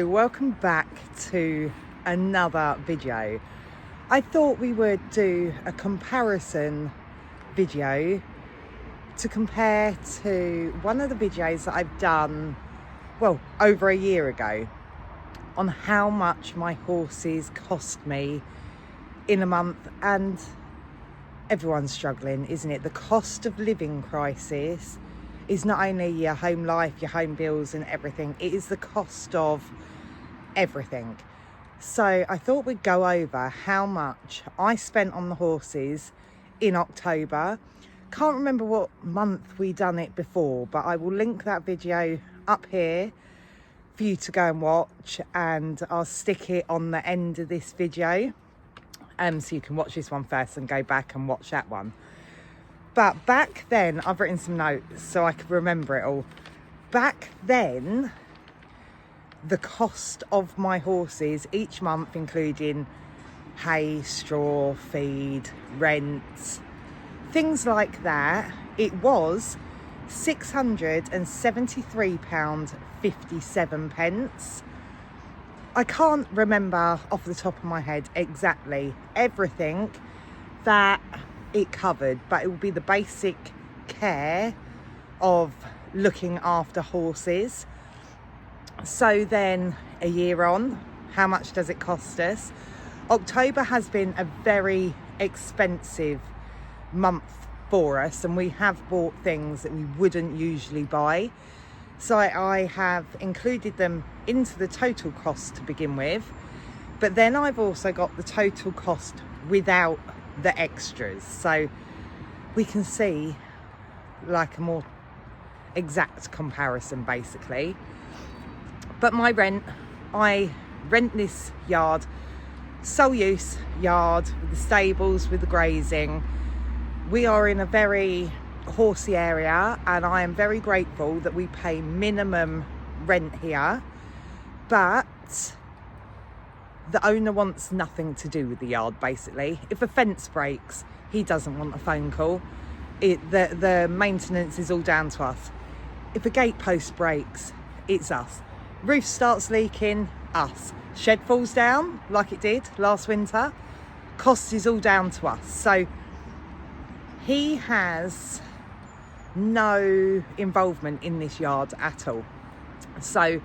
Welcome back to another video. I thought we would do a comparison video to compare to one of the videos that I've done, well, over a year ago, on how much my horses cost me in a month. And everyone's struggling, isn't it? The cost of living crisis is not only your home life, your home bills and everything, it is the cost of everything. So I thought we'd go over how much I spent on the horses in October. Can't remember what month we done it before, but I will link that video up here for you to go and watch, and I'll stick it on the end of this video so you can watch this one first and go back and watch that one. But back then, I've written some notes so I could remember it all. Back then, the cost of my horses each month, including hay, straw, feed, rent, things like that, it was £673.57. I can't remember off the top of my head exactly everything that it covered, but it will be the basic care of looking after horses. So then a year on, how much does it cost us? October has been a very expensive month for us, and we have bought things that we wouldn't usually buy. So I have included them into the total cost to begin with, but then I've also got the total cost without the extras, so we can see like a more exact comparison basically. But my rent, I rent this yard, sole use yard, with the stables, with the grazing. We are in a very horsey area, and I am very grateful that we pay minimum rent here, but the owner wants nothing to do with the yard basically. If a fence breaks, he doesn't want a phone call. The maintenance is all down to us. If a gate post breaks, it's us. Roof starts leaking, us. Shed falls down like it did last winter, cost is all down to us. So he has no involvement in this yard at all. So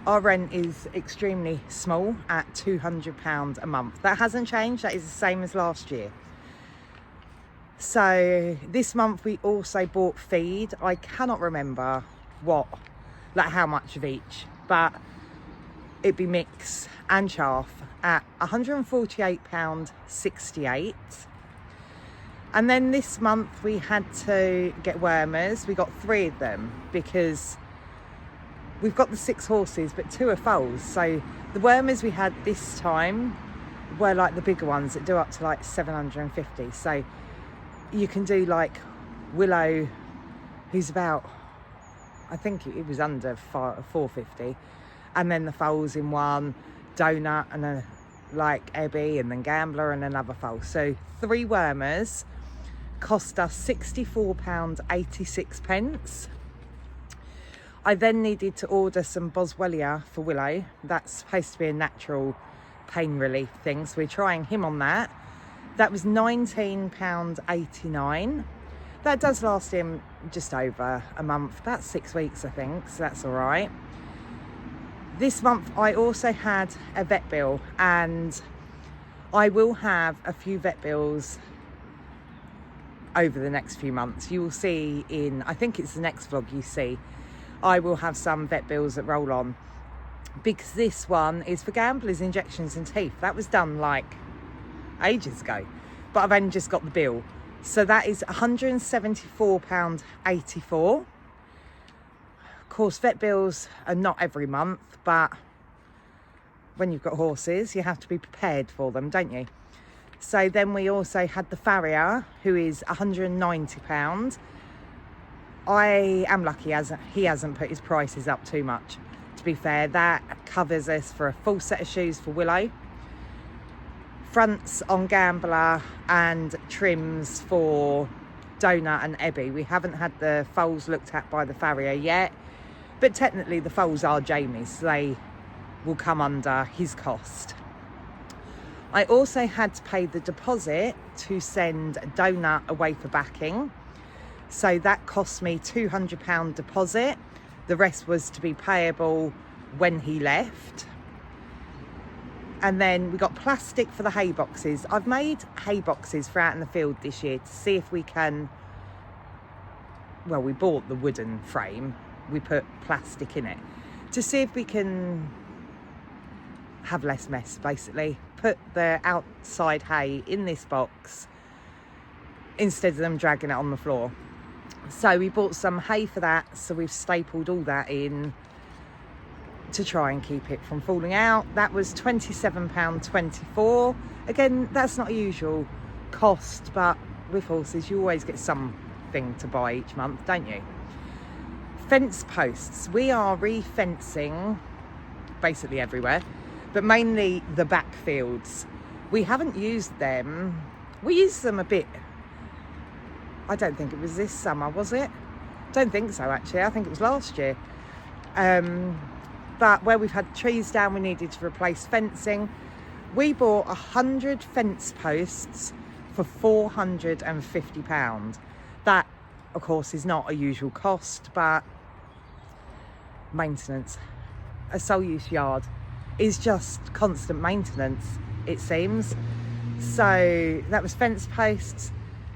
our rent is extremely small at £200 a month. That hasn't changed, that is the same as last year. So this month we also bought feed. I cannot remember how much of each, but it'd be mix and chaff at £148.68. And then this month we had to get wormers. We got 3 of them because we've got the 6 horses, but 2 are foals. So the wormers we had this time were like the bigger ones that do up to like 750. So you can do like Willow, who's about, I think it was under 450. And then the foals in one, Donut, and then like Ebby, and then Gambler, and another foal. So 3 wormers cost us £64.86. I then needed to order some Boswellia for Willow. That's supposed to be a natural pain relief thing, so we're trying him on that. That was £19.89. That does last him just over a month, about 6 weeks I think, so that's all right. This month I also had a vet bill, and I will have a few vet bills over the next few months. You will see in, I think it's the next vlog you see, I will have some vet bills that roll on, because this one is for Gambler's injections and teeth. That was done like ages ago, but I've only just got the bill. So that is £174.84. Of course, vet bills are not every month, but when you've got horses, you have to be prepared for them, don't you? So then we also had the farrier, who is £190. I am lucky as he hasn't put his prices up too much. To be fair, that covers us for a full set of shoes for Willow, fronts on Gambler, and trims for Donut and Ebby. We haven't had the foals looked at by the farrier yet, but technically the foals are Jamie's, so they will come under his cost. I also had to pay the deposit to send Donut away for backing. So that cost me £200 deposit. The rest was to be payable when he left. And then we got plastic for the hay boxes. I've made hay boxes for out in the field this year to see if we can, well, we bought the wooden frame. We put plastic in it to see if we can have less mess, basically. Put the outside hay in this box instead of them dragging it on the floor. So we bought some hay for that, so we've stapled all that in to try and keep it from falling out. That was £27.24. Again, that's not a usual cost, but with horses you always get something to buy each month, don't you? Fence posts. We are re-fencing basically everywhere, but mainly the backfields. We haven't used them. We used them a bit. I don't think it was this summer, was it? Don't think so, actually. I think it was last year. But where we've had trees down, we needed to replace fencing. We bought 100 fence posts for £450. That, of course, is not a usual cost, but maintenance. A sole use yard is just constant maintenance, it seems. So that was fence posts.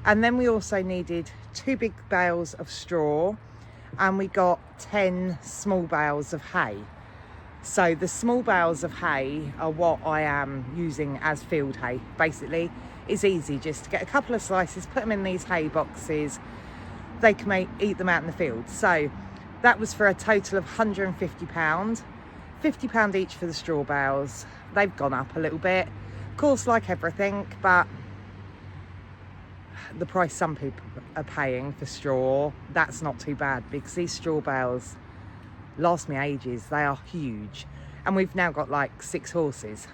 And then we also needed 2 big bales of straw, and we got 10 small bales of hay. So the small bales of hay are what I am using as field hay. Basically, it's easy just to get a couple of slices, put them in these hay boxes. They can eat them out in the field. So that was for a total of £150. £50 each for the straw bales. They've gone up a little bit, of course, like everything, but the price some people are paying for straw, that's not too bad, because these straw bales last me ages. They are huge, and we've now got like 6 horses.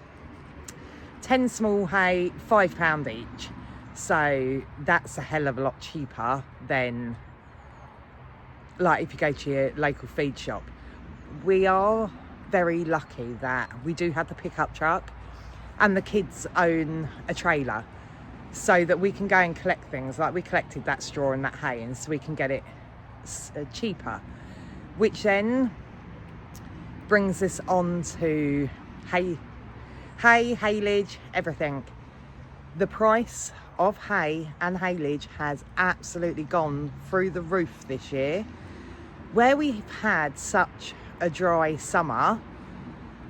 10 small hay, £5 each. So that's a hell of a lot cheaper than like if you go to your local feed shop. We are very lucky that we do have the pickup truck, and the kids own a trailer, so that we can go and collect things. Like we collected that straw and that hay, and so we can get it cheaper, which then brings us on to haylage, everything. The price of hay and haylage has absolutely gone through the roof this year. Where we've had such a dry summer,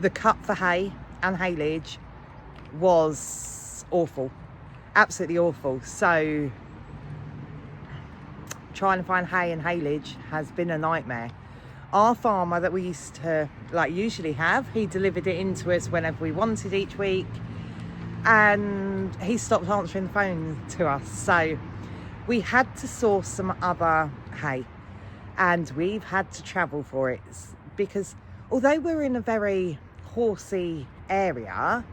the cut for hay and haylage was awful, absolutely awful. So trying to find hay and haylage has been a nightmare. Our farmer that we used to usually have, he delivered it into us whenever we wanted each week, and he stopped answering the phone to us. So we had to source some other hay, and we've had to travel for it, because although we're in a very horsey area,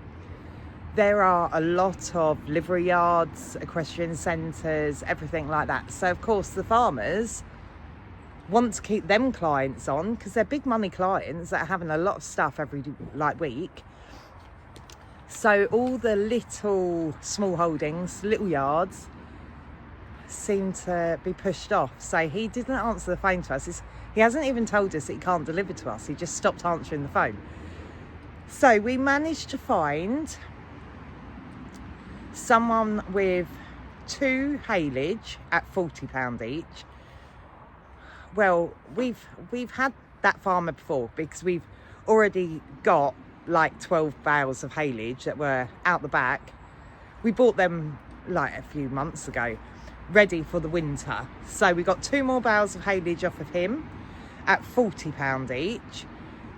there are a lot of livery yards, equestrian centres, everything like that. So of course the farmers want to keep them clients on, because they're big money clients that are having a lot of stuff every week. So all the little small holdings, little yards, seem to be pushed off. So he didn't answer the phone to us. He hasn't even told us that he can't deliver to us. He just stopped answering the phone. So we managed to find someone with 2 haylage at £40 each. Well, we've had that farmer before, because we've already got like 12 bales of haylage that were out the back. We bought them like a few months ago, ready for the winter. So we got 2 more bales of haylage off of him at £40 each,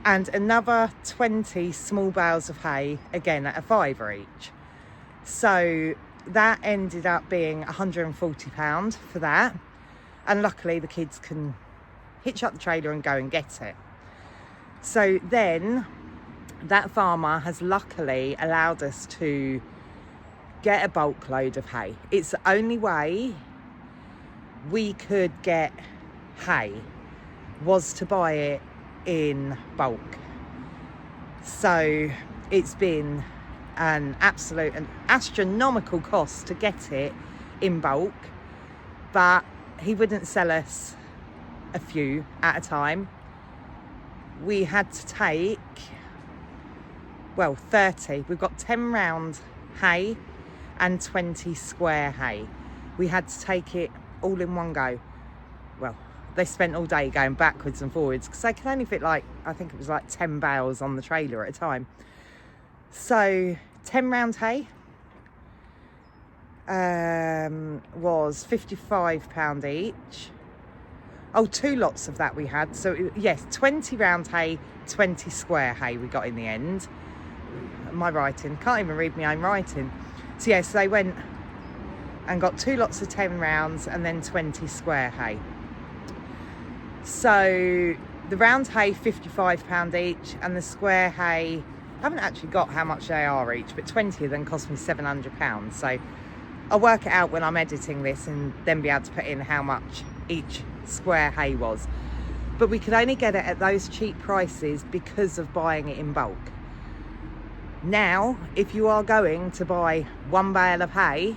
and another 20 small bales of hay, again at £5 each. So that ended up being £140 for that, and luckily the kids can hitch up the trailer and go and get it. So then that farmer has luckily allowed us to get a bulk load of hay. It's the only way we could get hay, was to buy it in bulk. So it's been an astronomical cost to get it in bulk, but he wouldn't sell us a few at a time. We had to take, 30. We've got 10 round hay and 20 square hay. We had to take it all in one go. Well, they spent all day going backwards and forwards because they can only fit I think it was 10 bales on the trailer at a time. So 10 round hay was £55 each. Oh, 2 lots of that we had. So yes, 20 round hay, 20 square hay we got in the end. My writing, can't even read my own writing. So yes, they went and got 2 lots of 10 rounds and then 20 square hay. So the round hay, £55 each, and the square hay, I haven't actually got how much they are each, but 20 of them cost me £700. So I'll work it out when I'm editing this and then be able to put in how much each square hay was. But we could only get it at those cheap prices because of buying it in bulk. Now, if you are going to buy 1 bale of hay,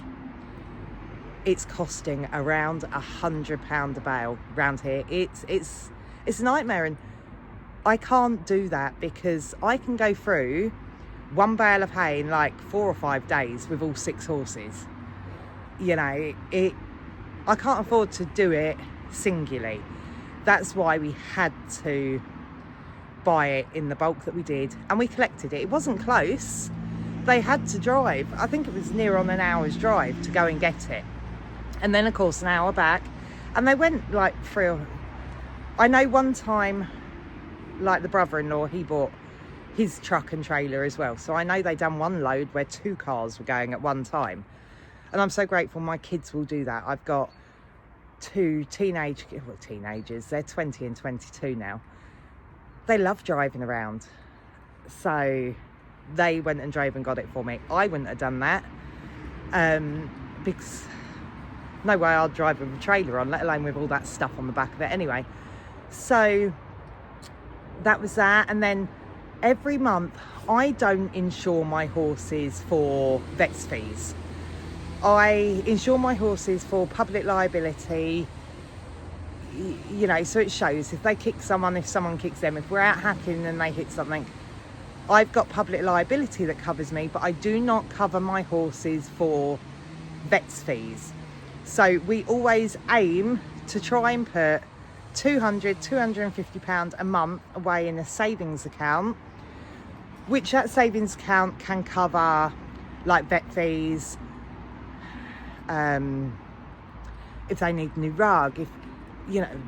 it's costing around £100 a bale round here. It's a nightmare, and I can't do that because I can go through 1 bale of hay in 4 or 5 days with all 6 horses. You know, I can't afford to do it singly. That's why we had to buy it in the bulk that we did, and we collected it. It wasn't close. They had to drive, I think it was near on an hour's drive to go and get it, and then of course an hour back. And they went I know one time, the brother-in-law, he bought his truck and trailer as well, so I know they done 1 load where 2 cars were going at one time. And I'm so grateful my kids will do that. I've got 2 teenagers, they're 20 and 22 now. They love driving around, so they went and drove and got it for me. I wouldn't have done that because no way I'd drive with a trailer on, let alone with all that stuff on the back of it anyway. So that was that. And then every month I don't insure my horses for vet's fees. I insure my horses for public liability, you know, so it shows if they kick someone, if someone kicks them, if we're out hacking and they hit something, I've got public liability that covers me, but I do not cover my horses for vet's fees. So we always aim to try and put £250 a month away in a savings account, which that savings account can cover vet fees, if they need a new rug, if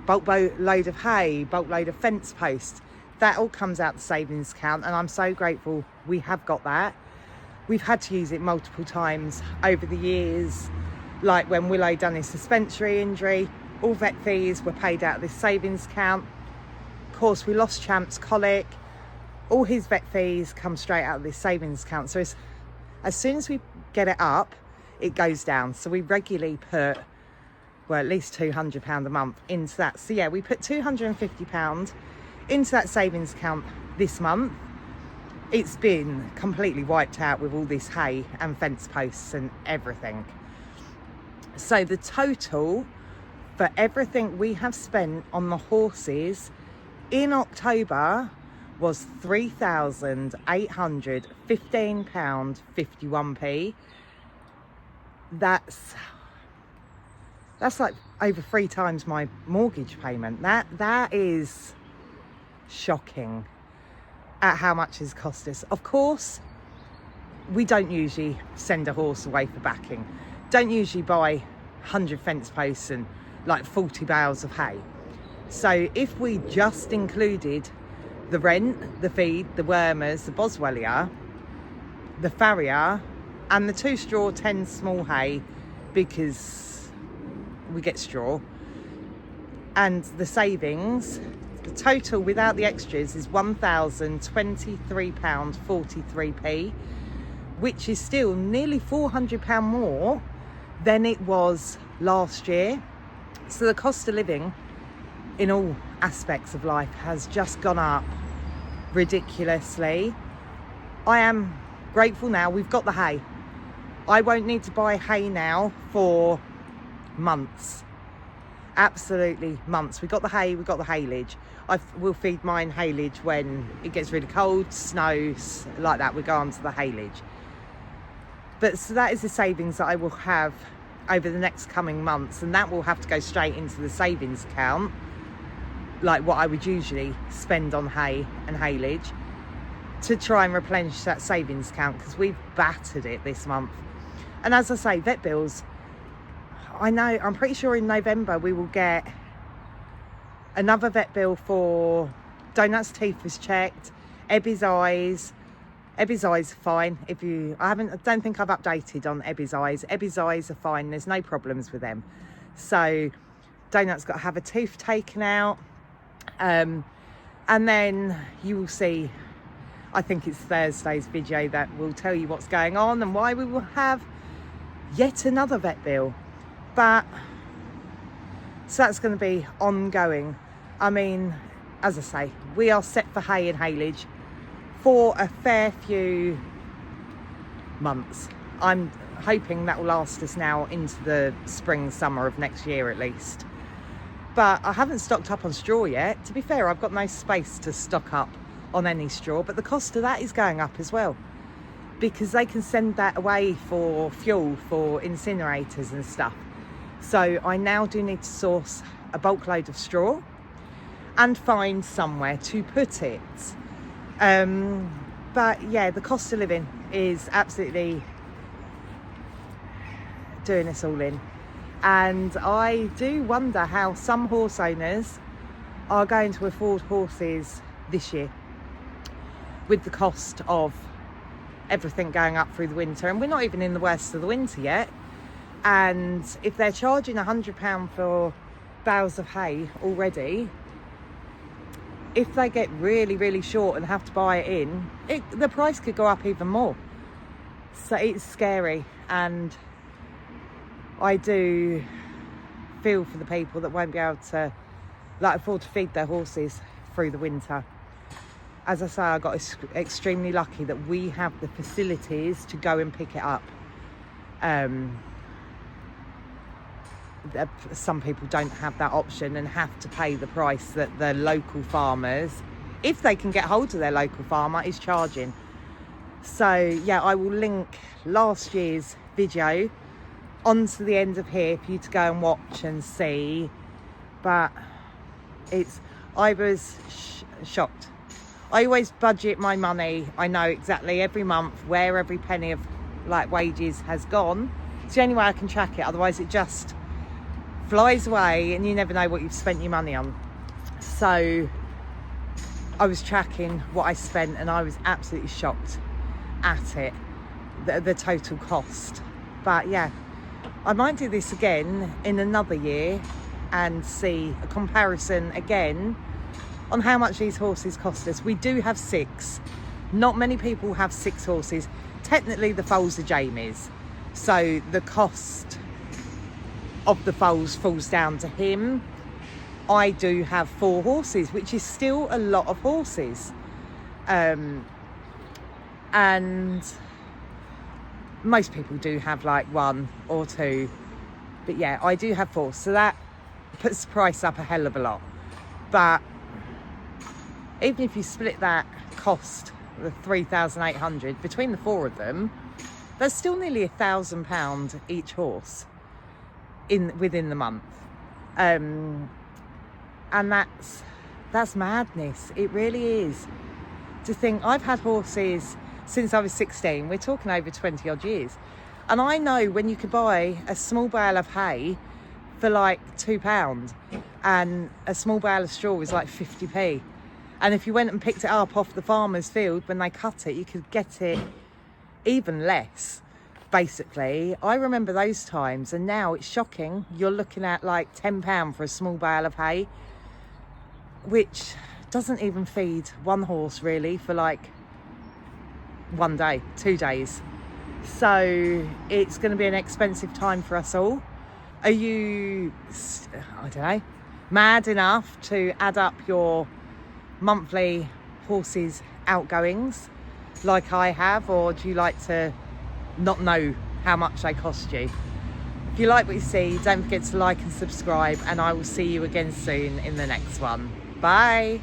bulk load of hay, bulk load of fence posts, that all comes out the savings account. And I'm so grateful we have got that. We've had to use it multiple times over the years, like when Willow done his suspensory injury, all vet fees were paid out of this savings account. Of course, we lost Champ's colic, all his vet fees come straight out of this savings account. So as soon as we get it up, it goes down. So we regularly put at least £200 a month into that. So yeah, we put £250 into that savings account this month. It's been completely wiped out with all this hay and fence posts and everything. So the total for everything we have spent on the horses in October was £3,815.51. That's over 3 times my mortgage payment. That is shocking at how much it's cost us. Of course, we don't usually send a horse away for backing. Don't usually buy 100 fence posts and 40 bales of hay. So if we just included the rent, the feed, the wormers, the boswellia, the farrier, and the 2 straw, 10 small hay, because we get straw, and the savings, the total without the extras is £1,023.43, which is still nearly £400 more than it was last year. So the cost of living in all aspects of life has just gone up ridiculously. I am grateful now we've got the hay. I won't need to buy hay now for months. Absolutely months. We got the hay, we got the haylage. I will feed mine haylage when it gets really cold, snows, like that. We go on to the haylage. But so that is the savings that I will have over the next coming months, and that will have to go straight into the savings account, like what I would usually spend on hay and haylage, to try and replenish that savings account, because we've battered it this month. And as I say, vet bills, I know, I'm pretty sure in November we will get another vet bill for Donut's teeth was checked, Ebby's eyes. Ebby's eyes are fine. I don't think I've updated on Ebby's eyes. Ebby's eyes are fine. There's no problems with them. So Donut's got to have a tooth taken out. And then you will see, I think it's Thursday's video that will tell you what's going on and why we will have yet another vet bill. But so that's going to be ongoing. I mean, as I say, we are set for hay and haylage for a fair few months. I'm hoping that will last us now into the spring, summer of next year at least. But I haven't stocked up on straw yet. To be fair, I've got no space to stock up on any straw, but the cost of that is going up as well, because they can send that away for fuel for incinerators and stuff. So I now do need to source a bulk load of straw and find somewhere to put it. But yeah, the cost of living is absolutely doing us all in. And I do wonder how some horse owners are going to afford horses this year with the cost of everything going up through the winter. And we're not even in the worst of the winter yet. And if they're charging £100 for bales of hay already, if they get really, really short and have to buy it in, the price could go up even more. So it's scary, and I do feel for the people that won't be able to afford to feed their horses through the winter. As I say, I got extremely lucky that we have the facilities to go and pick it up. Some people don't have that option and have to pay the price that the local farmers, if they can get hold of their local farmer, is charging. So yeah, I will link last year's video onto the end of here for you to go and watch and see. But I was shocked. I always budget my money. I know exactly every month where every penny of wages has gone. It's the only way I can track it, otherwise it just flies away and you never know what you've spent your money on. So I was tracking what I spent, and I was absolutely shocked at it, the total cost. But yeah, I might do this again in another year and see a comparison again on how much these horses cost us. We do have 6. Not many people have 6 horses. Technically the foals are Jamie's, so the cost of the foals falls down to him. I do have 4 horses, which is still a lot of horses. And most people do have 1 or 2. But yeah, I do have 4. So that puts the price up a hell of a lot. But even if you split that cost, the 3,800, between the 4 of them, that's still nearly £1,000 each horse within the month. And that's madness. It really is. To think, I've had horses since I was 16. We're talking over 20 odd years. And I know when you could buy a small bale of hay for £2, and a small bale of straw was 50p. And if you went and picked it up off the farmer's field when they cut it, you could get it even less, basically. I remember those times, and now it's shocking. You're looking at £10 for a small bale of hay, which doesn't even feed one horse really for 1 day, 2 days. So it's going to be an expensive time for us all. Are you, I don't know, mad enough to add up your monthly horses outgoings like I have, or do you like to not know how much they cost you? If you like what you see, don't forget to like and subscribe, and I will see you again soon in the next one. Bye.